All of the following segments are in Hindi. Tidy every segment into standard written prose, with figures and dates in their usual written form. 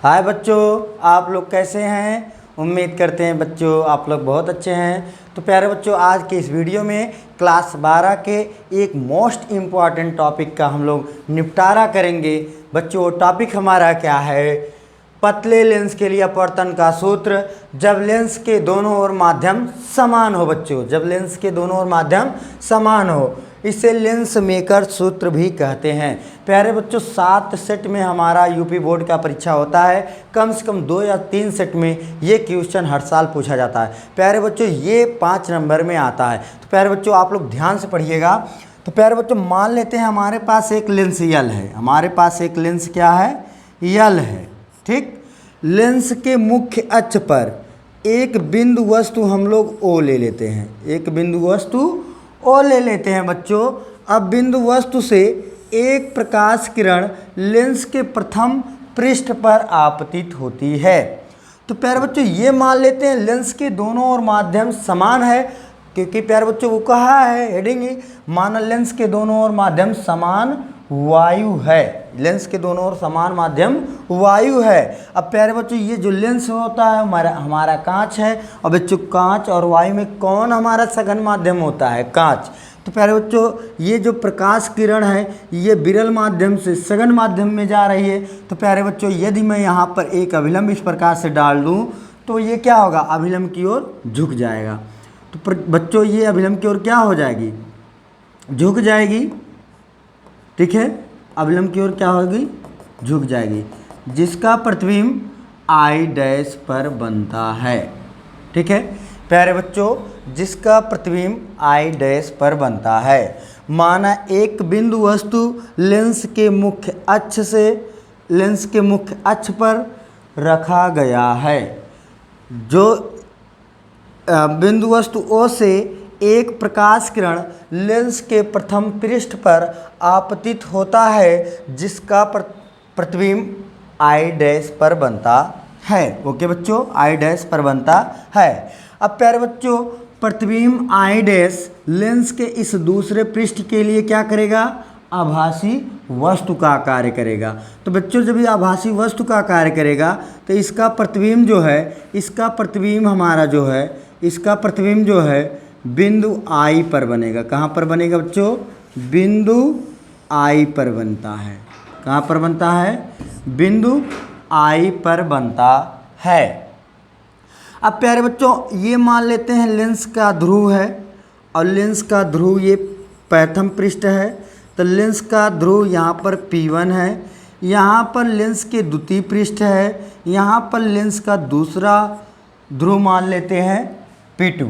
हाय बच्चों, आप लोग कैसे हैं। उम्मीद करते हैं बच्चों आप लोग बहुत अच्छे हैं। तो प्यारे बच्चों, आज के इस वीडियो में क्लास 12 के एक मोस्ट इम्पॉर्टेंट टॉपिक का हम लोग निपटारा करेंगे। बच्चों टॉपिक हमारा क्या है? पतले लेंस के लिए अपवर्तन का सूत्र जब लेंस के दोनों ओर माध्यम समान हो। बच्चों जब लेंस के दोनों ओर माध्यम समान हो, इसे लेंस मेकर सूत्र भी कहते हैं। प्यारे बच्चों 7 सेट में हमारा यूपी बोर्ड का परीक्षा होता है। कम से कम 2 या 3 सेट में ये क्वेश्चन हर साल पूछा जाता है। प्यारे बच्चों ये 5 नंबर में आता है। तो प्यारे बच्चों आप लोग ध्यान से पढ़िएगा। तो प्यारे बच्चों मान लेते हैं हमारे पास एक लेंस यल है। हमारे पास एक लेंस क्या है? यल है। ठीक, लेंस के मुख्य अक्ष पर एक बिंदु वस्तु हम लोग ओ ले लेते हैं। एक बिंदु वस्तु ओ ले लेते हैं बच्चों। अब बिंदु वस्तु से एक प्रकाश किरण लेंस के प्रथम पृष्ठ पर आपतित होती है। तो प्यारे बच्चों ये मान लेते हैं लेंस के दोनों ओर माध्यम समान है, क्योंकि प्यारे बच्चों वो कहा है हेडिंग ही, माना लेंस के दोनों ओर माध्यम समान वायु है। लेंस के दोनों ओर समान माध्यम वायु है। अब प्यारे बच्चों ये जो लेंस होता है हमारा कांच है। और बच्चों कांच और वायु में कौन हमारा सघन माध्यम होता है? कांच। तो प्यारे बच्चों ये जो प्रकाश किरण है ये विरल माध्यम से सघन माध्यम में जा रही है। तो प्यारे बच्चों यदि मैं यहाँ पर एक अभिलंब इस प्रकार से डाल दूँ तो ये क्या होगा? अभिलंब की ओर झुक जाएगा। तो बच्चों ये अभिलंब की ओर क्या हो जाएगी? झुक जाएगी। ठीक है, अभिलंब की ओर क्या होगी? झुक जाएगी, जिसका प्रतिबिंब आई डैश पर बनता है। ठीक है प्यारे बच्चों, जिसका प्रतिबिंब आई डैश पर बनता है। माना एक बिंदु वस्तु लेंस के मुख्य अक्ष पर रखा गया है। जो बिंदु वस्तु ओ से एक प्रकाश किरण लेंस के प्रथम पृष्ठ पर आपतित होता है, जिसका प्रतिबिंब आई डैश पर बनता है। ओके बच्चों, आई डैश पर बनता है। अब प्यारे बच्चों प्रतिबिंब आई डैश लेंस के इस दूसरे पृष्ठ के लिए क्या करेगा? आभासी वस्तु का कार्य करेगा। तो बच्चों जब ये आभासी वस्तु का कार्य करेगा तो इसका प्रतिबिंब जो है, इसका प्रतिबिंब हमारा जो है, इसका प्रतिबिंब जो है बिंदु आई पर बनेगा। कहाँ पर बनेगा बच्चों? बिंदु आई पर बनता है। कहाँ पर बनता है? बिंदु आई पर बनता है। अब प्यारे बच्चों ये मान लेते हैं लेंस का ध्रुव है और लेंस का ध्रुव ये प्रथम पृष्ठ है। तो लेंस का ध्रुव यहाँ पर P1 है, यहाँ पर लेंस के द्वितीय पृष्ठ है, यहाँ पर लेंस का दूसरा ध्रुव मान लेते हैं P2।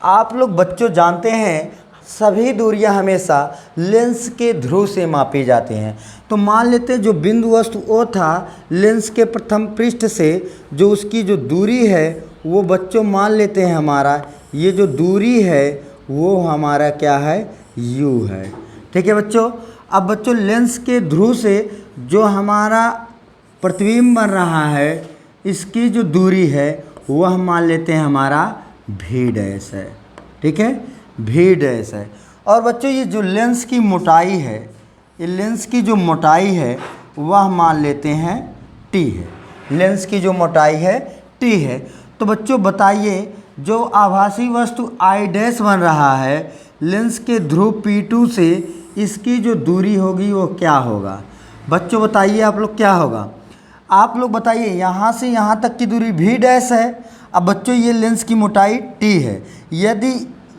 आप लोग बच्चों जानते हैं सभी दूरियां हमेशा लेंस के ध्रुव से मापी जाती हैं। तो मान लेते हैं जो बिंदु वस्तु O था लेंस के प्रथम पृष्ठ से जो उसकी जो दूरी है वो बच्चों मान लेते हैं हमारा ये जो दूरी है वो हमारा क्या है? U है। ठीक है बच्चों। अब बच्चों लेंस के ध्रुव से जो हमारा प्रतिबिंब बन रहा है इसकी जो दूरी है वह हम मान लेते हैं हमारा V डैश है। ठीक है, V डैश है। और बच्चों ये जो लेंस की मोटाई है, ये लेंस की जो मोटाई है वह मान लेते हैं T है। लेंस की जो मोटाई है T है। तो बच्चों बताइए जो आभासी वस्तु आई डैश बन रहा है लेंस के ध्रुव P2 से इसकी जो दूरी होगी वो क्या होगा? बच्चों बताइए आप लोग क्या होगा? आप लोग बताइए यहाँ से यहाँ तक की दूरी V डैश है। अब बच्चों ये लेंस की मोटाई T है। यदि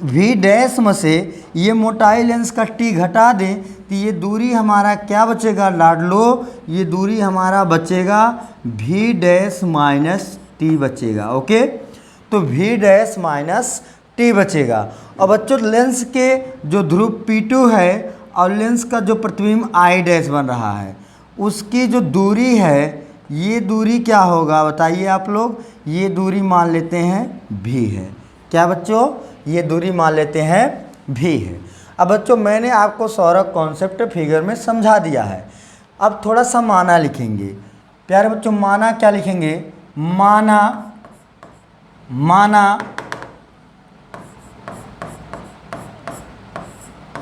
V डैश में से ये मोटाई लेंस का T घटा दें तो ये दूरी हमारा क्या बचेगा लाडलो? ये दूरी हमारा बचेगा V डैश माइनस T बचेगा। ओके, तो V डैश माइनस T बचेगा। और बच्चों लेंस के जो ध्रुव P2 है और लेंस का जो प्रतिबिंब आई डैश बन रहा है उसकी जो दूरी है ये दूरी क्या होगा बताइए आप लोग? ये दूरी मान लेते हैं V है। क्या बच्चों? ये दूरी मान लेते हैं V है। अब बच्चों मैंने आपको सारा कॉन्सेप्ट फिगर में समझा दिया है। अब थोड़ा सा माना लिखेंगे। प्यारे बच्चों माना क्या लिखेंगे? माना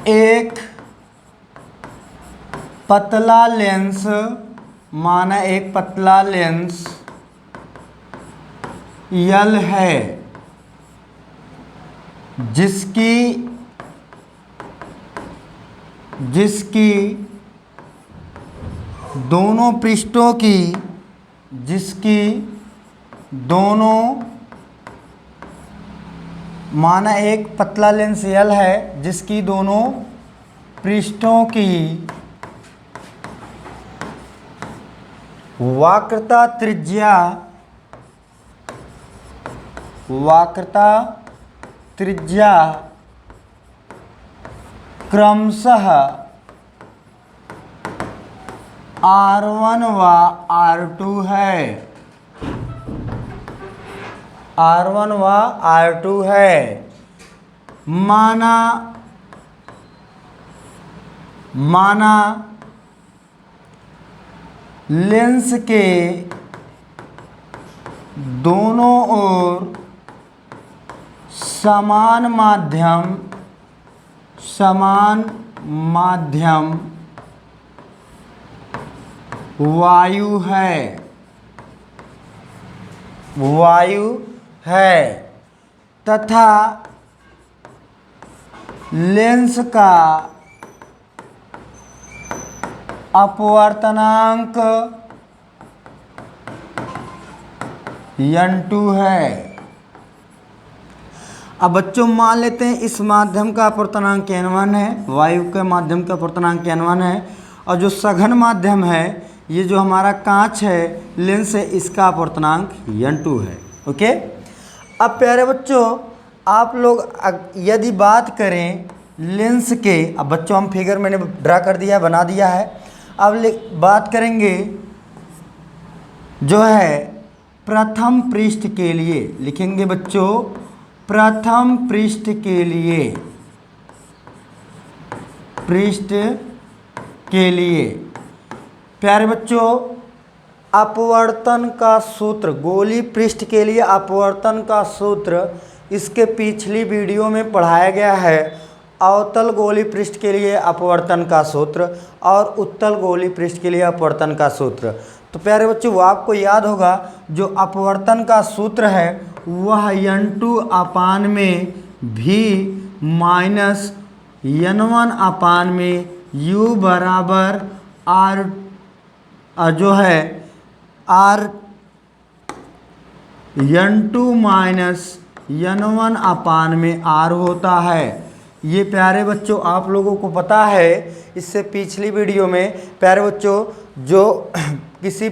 एक पतला लेंस माना एक पतला लेंस यल है जिसकी दोनों पृष्ठों की माना एक पतला लेंस यल है जिसकी दोनों पृष्ठों की वक्रता त्रिज्या क्रमशः R1 व R2 है। R1 व R2 है। माना लेंस के दोनों ओर समान माध्यम वायु है तथा लेंस का अपवर्तनांक n2 है। अब बच्चों मान लेते हैं इस माध्यम का अपवर्तनांक n1 है, वायु के माध्यम का अपवर्तनांक n1 है, और जो सघन माध्यम है ये जो हमारा कांच है, लेंस है, इसका अपवर्तनांक n2 है। ओके। अब प्यारे बच्चों आप लोग यदि बात करें लेंस के, अब बच्चों हम फिगर मैंने ड्रा कर दिया, बना दिया है। अब बात करेंगे जो है प्रथम पृष्ठ के लिए, लिखेंगे बच्चों प्रथम पृष्ठ के लिए प्यारे बच्चों अपवर्तन का सूत्र, गोली पृष्ठ के लिए अपवर्तन का सूत्र इसके पिछली वीडियो में पढ़ाया गया है। अवतल गोली पृष्ठ के लिए अपवर्तन का सूत्र और उत्तल गोली पृष्ठ के लिए अपवर्तन का सूत्र। तो प्यारे बच्चों वो आपको याद होगा, जो अपवर्तन का सूत्र है वह n2 अपान में v माइनस n1 अपान में u बराबर r जो है r n2 माइनस n1 अपान में r होता है। ये प्यारे बच्चों आप लोगों को पता है, इससे पिछली वीडियो में प्यारे बच्चों जो किसी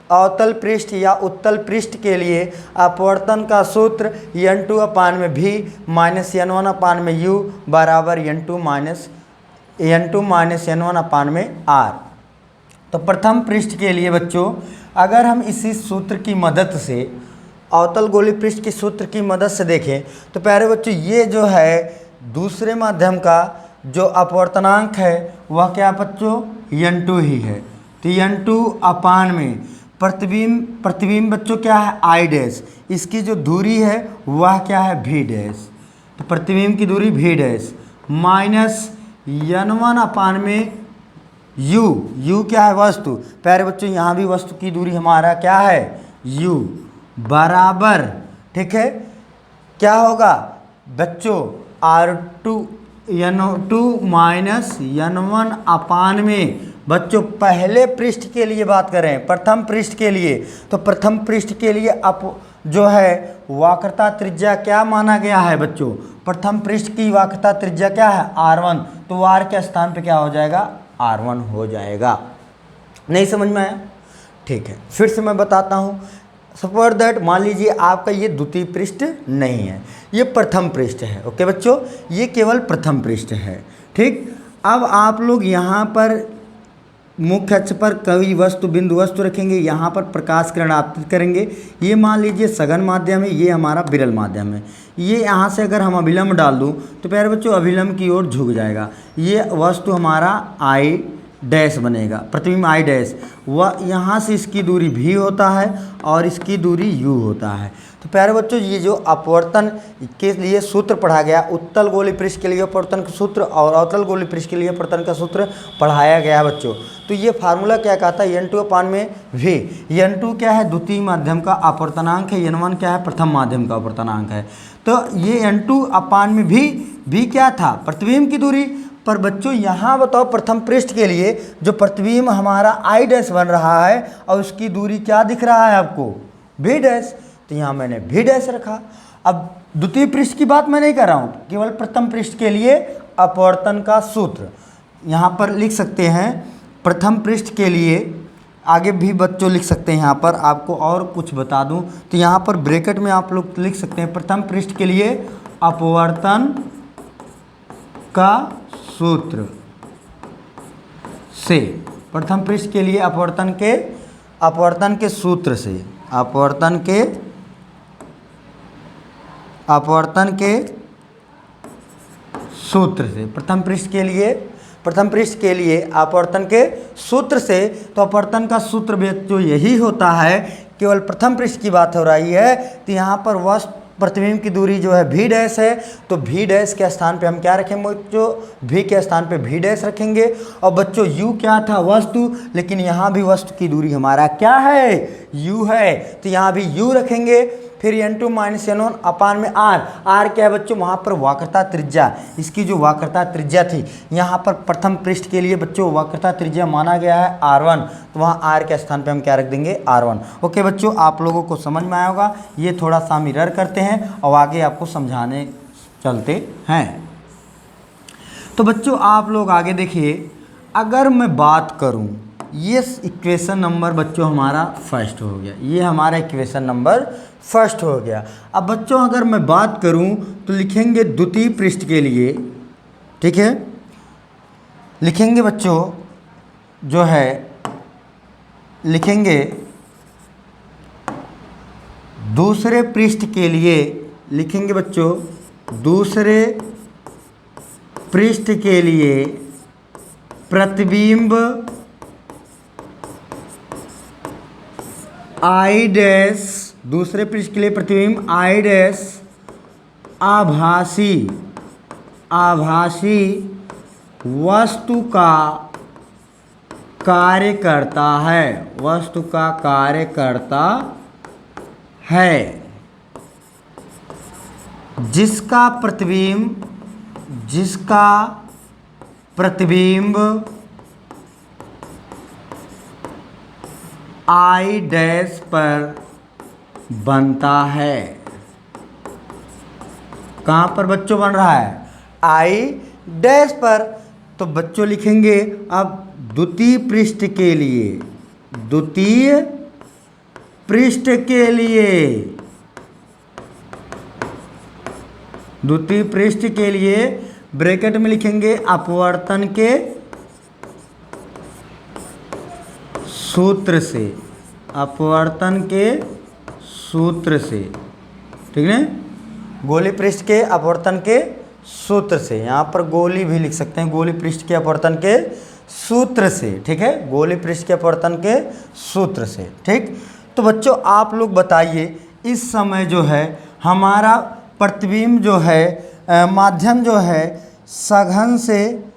अवतल पृष्ठ या उत्तल पृष्ठ के लिए अपवर्तन का सूत्र n2 अपान में v माइनस n1 अपान में u बराबर n2 माइनस n1 अपान में r। तो प्रथम पृष्ठ के लिए बच्चों अगर हम इसी सूत्र की मदद से, अवतल गोली पृष्ठ के सूत्र की मदद से देखें तो प्यारे बच्चों ये जो है दूसरे माध्यम का जो अपवर्तनांक है वह क्या बच्चों n2 ही है। तो n2 अपान में प्रतिबिंब बच्चों क्या है I डैश, इसकी जो दूरी है वह क्या है v डैश, तो प्रतिबिंब की दूरी v डैश माइनस n1 अपान में u क्या है वस्तु, प्यारे बच्चों यहाँ भी वस्तु की दूरी हमारा क्या है u बराबर, ठीक है, क्या होगा बच्चों r2 n2 माइनस n1 अपान में, बच्चों पहले पृष्ठ के लिए बात करें, प्रथम पृष्ठ के लिए, तो प्रथम पृष्ठ के लिए अप जो है वक्रता त्रिज्या क्या माना गया है बच्चों, प्रथम पृष्ठ की वक्रता त्रिज्या क्या है r1, तो r के स्थान पे क्या हो जाएगा r1 हो जाएगा। नहीं समझ में आया? ठीक है, फिर से मैं बताता हूँ। सपोज दैट मान लीजिए आपका ये द्वितीय पृष्ठ नहीं है, ये प्रथम पृष्ठ है। ओके बच्चों, ये केवल प्रथम पृष्ठ है। ठीक, अब आप लोग यहाँ पर मुख्य अक्ष पर कई वस्तु बिंदु वस्तु रखेंगे, यहाँ पर प्रकाश किरण आपतित करेंगे। ये मान लीजिए सघन माध्यम है, ये हमारा विरल माध्यम है। ये यहाँ से अगर हम अभिलंब डाल दूँ तो प्यारे बच्चों अभिलंब की ओर झुक जाएगा। ये वस्तु हमारा I डैश बनेगा, प्रतिबिंब आई डैश, वह यहाँ से इसकी दूरी v होता है और इसकी दूरी u होता है। तो प्यारे बच्चों, ये जो अपवर्तन के लिए सूत्र पढ़ा गया, उत्तल गोलीय पृष्ठ के लिए अपवर्तन का सूत्र और अवतल गोलीय पृष्ठ के लिए अपवर्तन का सूत्र पढ़ाया गया बच्चों। तो ये फार्मूला क्या कहता है, n2 अपान में v। n2 क्या है, द्वितीय माध्यम का अपवर्तनांक है, n1 क्या है, प्रथम माध्यम का अपवर्तनांक है। तो ये n2 अपान में v क्या था, प्रतिबिंब की दूरी। पर बच्चों यहाँ बताओ, प्रथम पृष्ठ के लिए जो प्रतिबिंब हमारा आई डैश बन रहा है और उसकी दूरी क्या दिख रहा है आपको, v डैश। तो यहाँ मैंने v डैश रखा। अब द्वितीय पृष्ठ की बात मैं नहीं कर रहा हूँ, केवल प्रथम पृष्ठ के लिए अपवर्तन का सूत्र यहाँ पर लिख सकते हैं। प्रथम पृष्ठ के लिए आगे भी बच्चों लिख सकते हैं। यहाँ पर आपको और कुछ बता दूँ तो यहाँ पर ब्रैकेट में आप लोग लिख सकते हैं, प्रथम पृष्ठ के लिए अपवर्तन का सूत्र से, प्रथम पृष्ठ के लिए अपवर्तन के सूत्र से, अपवर्तन के सूत्र से, प्रथम पृष्ठ के लिए अपवर्तन के सूत्र से। तो अपवर्तन का सूत्र जो यही होता है, केवल प्रथम पृष्ठ की बात हो रही है। तो यहाँ पर वस्तु प्रतिबिंब की दूरी जो है v डैश है, तो v डैश के स्थान पे हम क्या रखेंगे बच्चों, v के स्थान पे v डैश रखेंगे। और बच्चों u क्या था, वस्तु, लेकिन यहाँ भी वस्तु की दूरी हमारा क्या है, u है, तो यहाँ भी u रखेंगे। फिर n2 माइनस n1 अपान में r क्या है बच्चों, वहाँ पर वक्रता त्रिज्या, इसकी जो वक्रता त्रिज्या थी, यहाँ पर प्रथम पृष्ठ के लिए बच्चों वक्रता त्रिज्या माना गया है r1, तो वहाँ r के स्थान पे हम क्या रख देंगे, r1। ओके बच्चों, आप लोगों को समझ में आया होगा। ये थोड़ा सा मिरर करते हैं और आगे आपको समझाने चलते हैं। तो बच्चों आप लोग आगे देखिए, अगर मैं बात करूँ, ये इक्वेशन नंबर बच्चों हमारा फर्स्ट हो गया, ये हमारा इक्वेशन नंबर फर्स्ट हो गया। अब बच्चों अगर मैं बात करूं तो लिखेंगे द्वितीय पृष्ठ के लिए, ठीक है, लिखेंगे बच्चों जो है, लिखेंगे दूसरे पृष्ठ के लिए, लिखेंगे बच्चों दूसरे पृष्ठ के लिए प्रतिबिंब आई डैश, दूसरे पृष्ठ के लिए प्रतिबिंब आई डैश आभासी वस्तु का कार्य करता है, वस्तु का कार्य करता है, जिसका प्रतिबिंब आई डैश पर बनता है। कहाँ पर बच्चों बन रहा है, आई डैश पर। तो बच्चों लिखेंगे अब द्वितीय पृष्ठ के लिए, द्वितीय पृष्ठ के लिए, द्वितीय पृष्ठ के लिए ब्रैकेट में लिखेंगे अपवर्तन के सूत्र से, अपवर्तन के सूत्र से, ठीक है, गोलीय पृष्ठ के अपवर्तन के सूत्र से। यहाँ पर गोली भी लिख सकते हैं, गोलीय पृष्ठ के अपवर्तन के सूत्र से, ठीक है, गोलीय पृष्ठ के अपवर्तन के सूत्र से, ठीक। तो बच्चों आप लोग बताइए, इस समय जो है हमारा प्रतिबिंब जो है, माध्यम जो है सघन से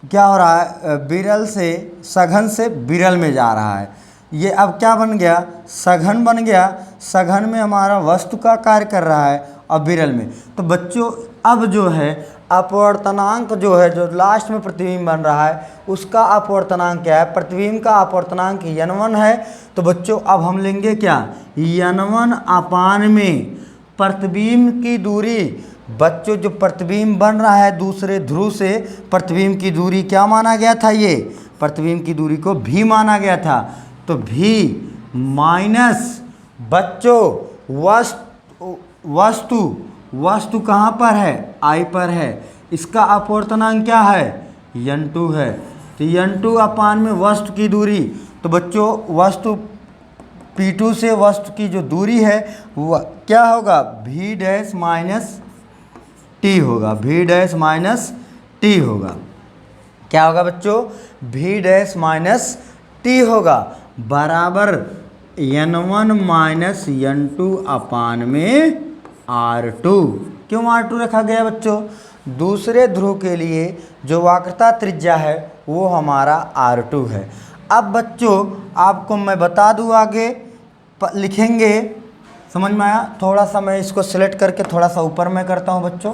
क्या हो रहा है, विरल से, सघन से विरल में जा रहा है। ये अब क्या बन गया, सघन बन गया, सघन में हमारा वस्तु का कार्य कर रहा है और विरल में। तो बच्चों अब जो है अपवर्तनांक जो है, जो लास्ट में प्रतिबिंब बन रहा है, उसका अपवर्तनांक क्या है, प्रतिबिंब का अपवर्तनांक n1 है। तो बच्चों अब हम लेंगे क्या, n1 अपान में प्रतिबिंब की दूरी। बच्चों जो प्रतिबिंब बन रहा है दूसरे ध्रुव से, प्रतिबिंब की दूरी क्या माना गया था, ये प्रतिबिंब की दूरी को v माना गया था। तो v माइनस बच्चों वस्तु कहाँ पर है, I पर है, इसका अपवर्तनांक क्या है, n2 है। तो n2 अपान में वस्तु की दूरी। तो बच्चों वस्तु P2 से वस्तु की जो दूरी है वह क्या होगा, v डैश माइनस टी होगा, v डैश माइनस टी होगा। क्या होगा बच्चों, भी डैश माइनस टी होगा बराबर n1 माइनस n2 अपान में r2। क्यों r2 रखा गया बच्चों? दूसरे ध्रुव के लिए जो वक्रता त्रिज्या है वो हमारा r2 है। अब बच्चों आपको मैं बता दूं, आगे लिखेंगे, समझ में आया? थोड़ा सा मैं इसको सिलेक्ट करके थोड़ा सा ऊपर में करता हूं बच्चों।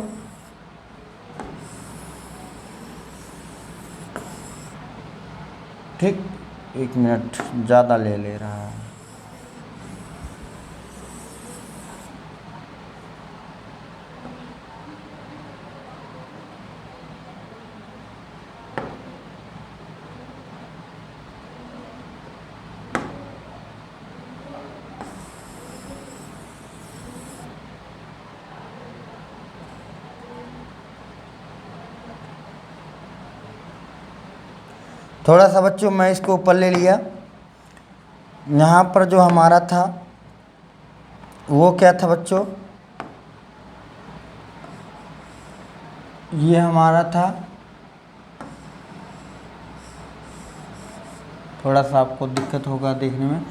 ठीक, 1 मिनट ज़्यादा ले रहा है। थोड़ा सा बच्चों मैं इसको ऊपर ले लिया। यहाँ पर जो हमारा था वो क्या था बच्चों? ये हमारा था, थोड़ा सा आपको दिक्कत होगा देखने में,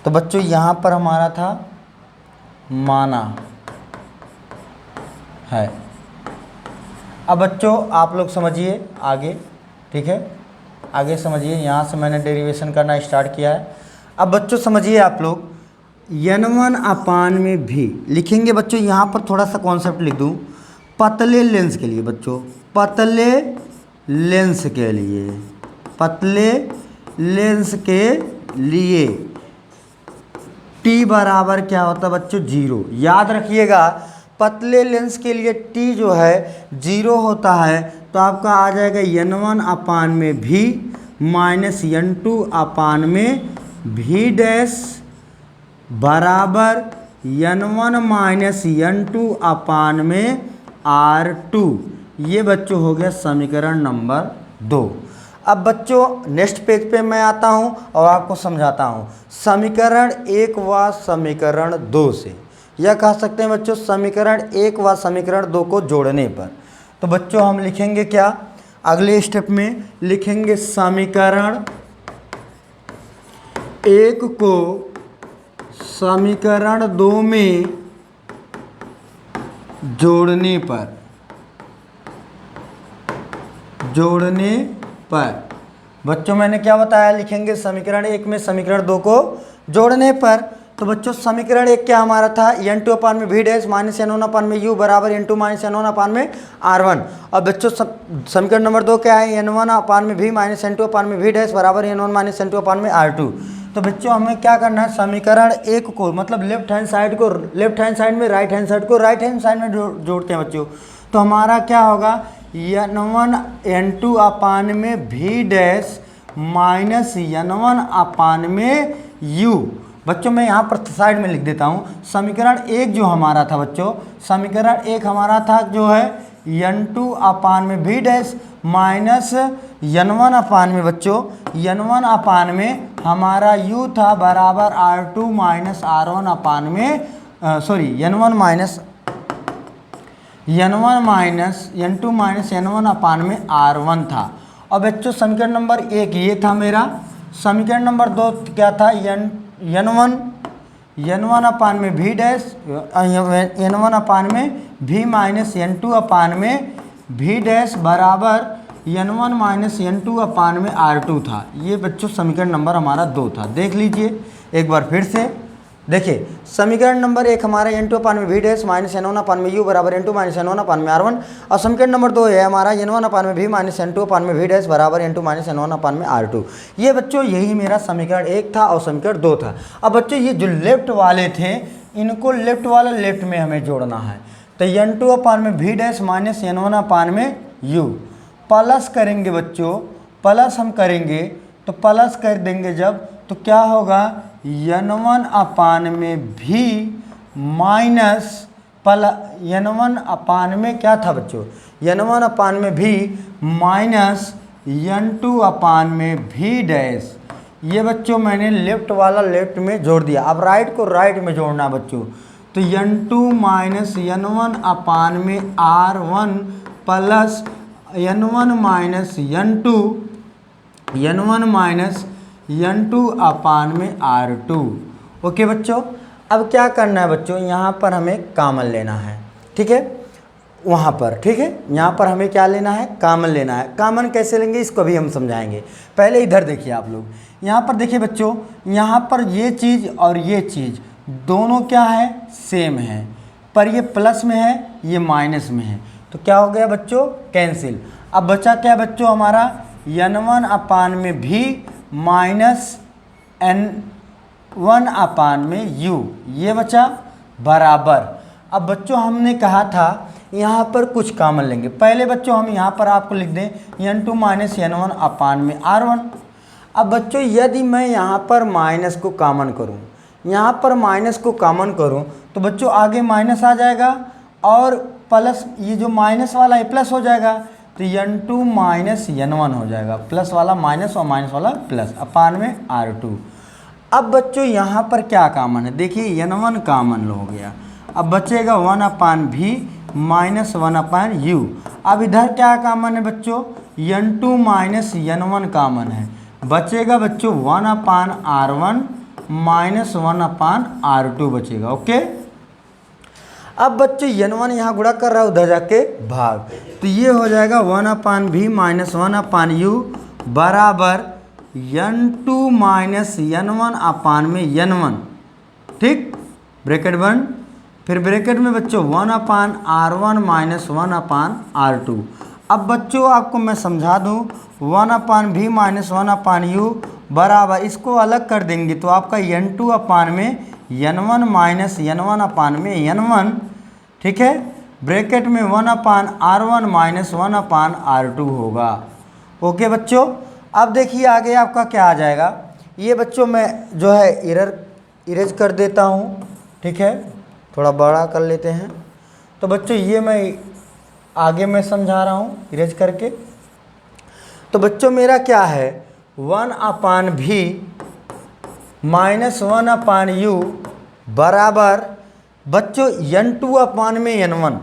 तो बच्चों यहाँ पर हमारा था माना है। अब बच्चों आप लोग समझिए आगे, ठीक है? आगे समझिए, यहाँ से मैंने डेरिवेशन करना स्टार्ट किया है। अब बच्चों समझिए आप लोग, n1 अपान में भी लिखेंगे बच्चों। यहाँ पर थोड़ा सा कॉन्सेप्ट लिख दूँ, पतले लेंस के लिए बच्चों, पतले लेंस के लिए, पतले लेंस के लिए t बराबर क्या होता है बच्चों? 0। याद रखिएगा, पतले लेंस के लिए t जो है 0 होता है, तो आपका आ जाएगा n1 अपान में भी माइनस n2 अपान में भी डैश बराबर n1 माइनस n2 अपान में r2। ये बच्चों हो गया समीकरण नंबर 2। अब बच्चों नेक्स्ट पेज पे मैं आता हूँ और आपको समझाता हूँ समीकरण 1 व समीकरण 2 से, यह कह सकते हैं बच्चों समीकरण 1 व समीकरण 2 को जोड़ने पर। तो बच्चों हम लिखेंगे क्या? अगले स्टेप में लिखेंगे समीकरण 1 को समीकरण 2 में जोड़ने पर, बच्चों मैंने क्या बताया? लिखेंगे समीकरण 1 में समीकरण 2 को जोड़ने पर। तो बच्चों समीकरण 1 क्या हमारा था? n2 अपान में भी डैश माइनस n1 अपान में u बराबर n2 माइनस n1 अपान में r1। और बच्चों समीकरण नंबर 2 क्या है? n1 अपान में भी माइनस n2 अपान में भी डैश बराबर n1 माइनस n2 अपान में r2। तो बच्चों हमें क्या करना है? समीकरण 1 को मतलब लेफ्ट हैंड साइड को लेफ्ट हैंड साइड में, राइट हैंड साइड को राइट हैंड साइड में जोड़ते हैं बच्चों। तो हमारा क्या होगा? n1 n2 अपान में भी डैश माइनस n1 अपान में u। बच्चों मैं यहाँ पर साइड में लिख देता हूँ समीकरण 1 जो हमारा था बच्चों, समीकरण 1 हमारा था जो है n2 अपान में भी डैश माइनस n1 अपान में बच्चों n1 अपान में हमारा u था बराबर r2 माइनस r1 अपान में sorry n1 minus n2 minus n1 अपान में r1 था। और बच्चों समीकरण नंबर 1 ये था मेरा। समीकरण नंबर 2 क्या था? n1 अपान में भी डैश n1 अपान में भी माइनस n2 अपान में भी डैश बराबर n1 माइनस n2 अपान में r2 था। ये बच्चों समीकरण नंबर हमारा 2 था। देख लीजिए एक बार फिर से, देखिए समीकरण नंबर 1 हमारा n2 अपान में भी डैश माइनस n1 अपान में u बराबर n2 माइनस n1 अपान में r1। और समीकरण नंबर 2 है हमारा n1 अपान में भी माइनस n2 अपान में भी डैश बराबर n2 माइनस n1 अपान में r2। ये बच्चों यही मेरा समीकरण 1 था और समीकरण 2 था। अब बच्चों ये जो लेफ्ट वाले थे इनको लेफ्ट वाला लेफ्ट में हमें जोड़ना है। तो n2 अपान में भी डैश माइनस n1 अपान में u प्लस करेंगे बच्चों, प्लस हम करेंगे तो प्लस कर देंगे जब, तो क्या होगा? n1 अपान में भी माइनस n1 अपान में क्या था बच्चों? n1 अपान में भी माइनस n2 अपान में भी डैश। ये बच्चों मैंने लेफ्ट वाला लेफ्ट में जोड़ दिया। अब राइट को राइट में जोड़ना बच्चों। तो n2 माइनस n1 अपान में r1 plus n1 minus n2 n1 minus n2 अपान में r2। ओके बच्चों, अब क्या करना है बच्चों, यहाँ पर हमें कॉमन लेना है, ठीक है, वहाँ पर, ठीक है, यहाँ पर हमें क्या लेना है, कॉमन लेना है। कॉमन कैसे लेंगे इसको भी हम समझाएंगे। पहले इधर देखिए आप लोग, यहाँ पर देखिए बच्चों, यहाँ पर ये चीज़ और ये चीज़ दोनों क्या है, सेम है, पर ये प्लस में है, ये माइनस में है, तो क्या हो गया बच्चों, कैंसिल। अब बचा क्या बच्चों हमारा, n1 अपान में भी माइनस n1 अपान में u, ये बचा बराबर। अब बच्चों हमने कहा था यहाँ पर कुछ कॉमन लेंगे। पहले बच्चों हम यहाँ पर आपको लिख दें n2 माइनस n1 अपान में r1। अब बच्चों यदि मैं यहाँ पर माइनस को कॉमन करूँ, यहाँ पर माइनस को कॉमन करूँ तो बच्चों आगे माइनस आ जाएगा और प्लस, ये जो माइनस वाला है प्लस हो जाएगा, तो n2 माइनस n1 हो जाएगा, प्लस वाला माइनस और माइनस वाला प्लस, अपान में r2। अब बच्चों यहाँ पर क्या कॉमन है, देखिए n1 कॉमन हो गया, अब बचेगा 1 अपान भी माइनस 1 अपान u। अब इधर क्या कॉमन है बच्चों, n2 माइनस n1 कॉमन है, बचेगा बच्चों 1 अपान r1 माइनस 1 अपान r2 बचेगा। ओके, अब बच्चों n1 यहाँ गुणा कर रहा है, उधर जाके भाग, तो ये हो जाएगा 1 अपान भी माइनस 1 अपान u बराबर n2 माइनस n1 अपान में n1, ठीक, ब्रैकेट बंद, फिर ब्रैकेट में बच्चों 1 अपान r1 माइनस 1 अपान r2। अब बच्चों आपको मैं समझा दूँ, 1 अपान भी माइनस 1 अपान u बराबर, इसको अलग कर देंगे तो आपका n2 अपान में n1 माइनस n1 अपान में n1, ठीक है, ब्रैकेट में 1 अपान r1 माइनस 1 अपान r2 होगा। ओके बच्चों, अब देखिए आगे आपका क्या आ जाएगा, ये बच्चों मैं जो है इरेज कर देता हूँ, ठीक है, थोड़ा बड़ा कर लेते हैं। तो बच्चों ये मैं आगे मैं समझा रहा हूँ इरेज करके। तो बच्चों मेरा क्या है, 1 अपान भी माइनस 1 अपान u बराबर बच्चों n2 अपान में n1,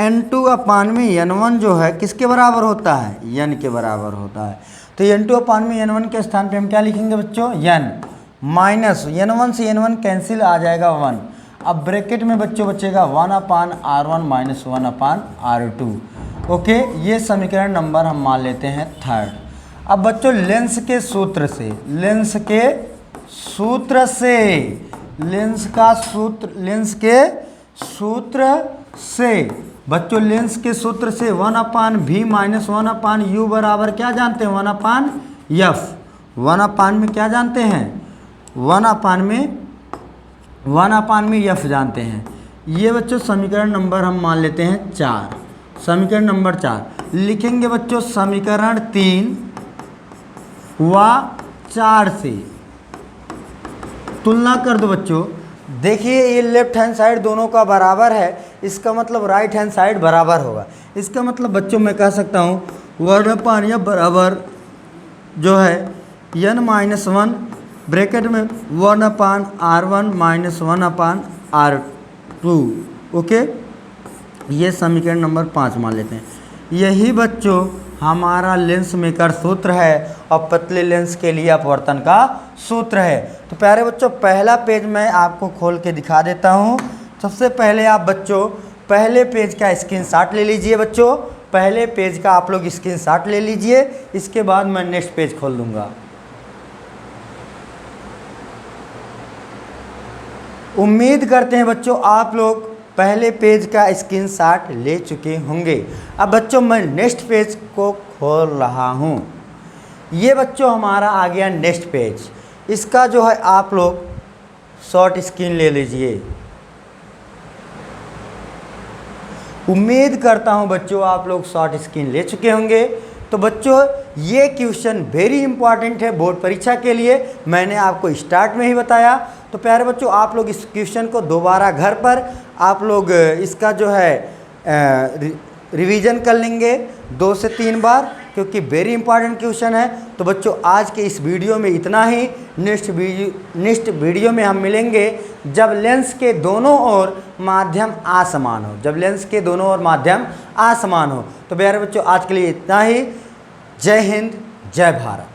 n2 अपान में n1 जो है किसके बराबर होता है, n के बराबर होता है। तो n2 अपान में n1 के स्थान पे हम क्या लिखेंगे बच्चों, n माइनस n1 से n1 कैंसिल आ जाएगा 1। अब ब्रैकेट में बच्चों बचेगा 1 अपान r1 माइनस 1 अपान r2। ओके, ये समीकरण नंबर हम मान लेते हैं थर्ड। अब बच्चों लेंस के सूत्र से, लेंस के सूत्र से, लेंस के सूत्र से बच्चों, लेंस के सूत्र से 1 अपान भी माइनस 1 अपान u बराबर क्या जानते हैं, 1 अपान f। 1 अपान में क्या जानते हैं, 1 अपान में f जानते हैं। ये बच्चों समीकरण नंबर हम मान लेते हैं 4। समीकरण नंबर 4 लिखेंगे बच्चों, समीकरण 3 व 4 से तुलना कर दो बच्चों। देखिए ये लेफ्ट हैंड साइड दोनों का बराबर है, इसका मतलब राइट हैंड साइड बराबर होगा। इसका मतलब बच्चों मैं कह सकता हूँ 1 अपान f बराबर जो है n माइनस 1 ब्रैकेट में 1 अपान r1 माइनस 1 अपान r2। ओके, ये समीकरण नंबर 5 मान लेते हैं। यही बच्चों हमारा लेंस मेकर सूत्र है और पतले लेंस के लिए अपवर्तन का सूत्र है। तो प्यारे बच्चों पहला पेज मैं आपको खोल के दिखा देता हूँ। सबसे पहले आप बच्चों पहले पेज का स्क्रीनशॉट ले लीजिए। बच्चों पहले पेज का आप लोग स्क्रीनशॉट ले लीजिए, इसके बाद मैं नेक्स्ट पेज खोल दूँगा। उम्मीद करते हैं बच्चों आप लोग पहले पेज का स्क्रीनशॉट ले चुके होंगे। अब बच्चों मैं नेक्स्ट पेज को खोल रहा हूँ। ये बच्चों हमारा आ गया नेक्स्ट पेज। इसका जो है आप लोग शॉर्ट स्क्रीन ले लीजिए। उम्मीद करता हूँ बच्चों आप लोग शॉर्ट स्क्रीन ले चुके होंगे। तो बच्चों ये क्वेश्चन वेरी इंपॉर्टेंट है बोर्ड परीक्षा के लिए, मैंने आपको स्टार्ट में ही बताया। तो प्यारे बच्चों आप लोग इस क्वेश्चन को दोबारा घर पर आप लोग इसका जो है रिवीजन कर लेंगे 2 से 3 बार, क्योंकि वेरी इंपॉर्टेंट क्वेश्चन है। तो बच्चों आज के इस वीडियो में इतना ही। नेक्स्ट वीडियो में हम मिलेंगे जब लेंस के दोनों ओर माध्यम असमान हो, जब लेंस के दोनों ओर माध्यम असमान हो। तो प्यारे बच्चों आज के लिए इतना ही। जय हिंद, जय भारत।